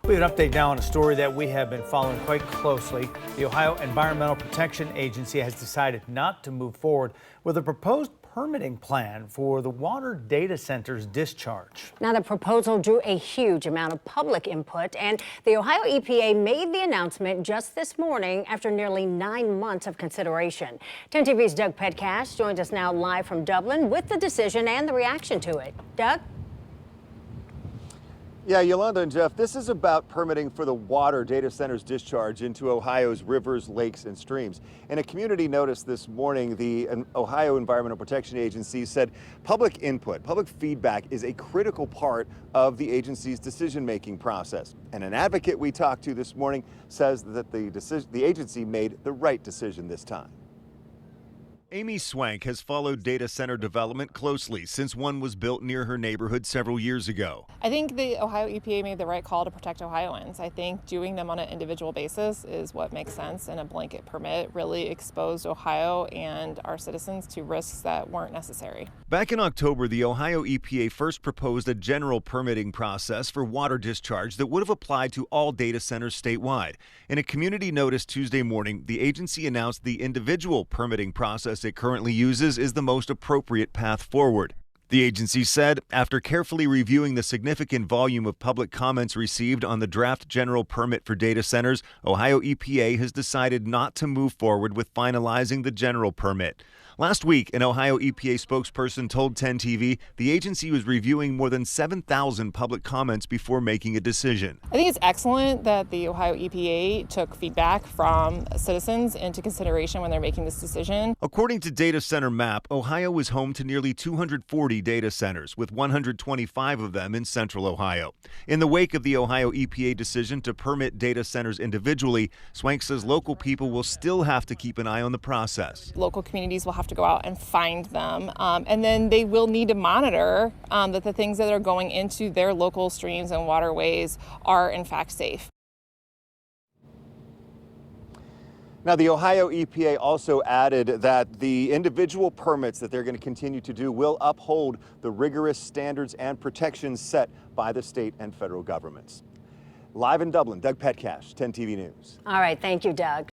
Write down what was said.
We have an update now on a story that we have been following quite closely. The Ohio Environmental Protection Agency has decided not to move forward with a proposed permitting plan for the water data center's discharge. Now, the proposal drew a huge amount of public input, and the Ohio EPA made the announcement just this morning after nearly 9 months of consideration. 10 TV's Doug Petcash joins us now live from Dublin with the decision and the reaction to it. Doug? Yeah, Yolanda and Jeff, this is about permitting for the water data center's discharge into Ohio's rivers, lakes, and streams. In a community notice this morning, the Ohio Environmental Protection Agency said public input, public feedback is a critical part of the agency's decision-making process. And an advocate we talked to this morning says that the agency made the right decision this time. Amy Swank has followed data center development closely since one was built near her neighborhood several years ago. I think the Ohio EPA made the right call to protect Ohioans. I think doing them on an individual basis is what makes sense, and a blanket permit really exposed Ohio and our citizens to risks that weren't necessary. Back in October, the Ohio EPA first proposed a general permitting process for water discharge that would have applied to all data centers statewide. In a community notice Tuesday morning, the agency announced the individual permitting process it currently uses is the most appropriate path forward. The agency said, after carefully reviewing the significant volume of public comments received on the draft general permit for data centers, Ohio EPA has decided not to move forward with finalizing the general permit. Last week, an Ohio EPA spokesperson told 10 TV the agency was reviewing more than 7,000 public comments before making a decision. I think it's excellent that the Ohio EPA took feedback from citizens into consideration when they're making this decision. According to Data Center Map, Ohio is home to nearly 240 data centers, with 125 of them in central Ohio. In the wake of the Ohio EPA decision to permit data centers individually, Swank says local people will still have to keep an eye on the process. Local communities will have to go out and find them, and then they will need to monitor that the things that are going into their local streams and waterways are in fact safe. Now, the Ohio EPA also added that the individual permits that they're going to continue to do will uphold the rigorous standards and protections set by the state and federal governments. Live in Dublin, Doug Petcash, 10 TV News. All right, thank you, Doug.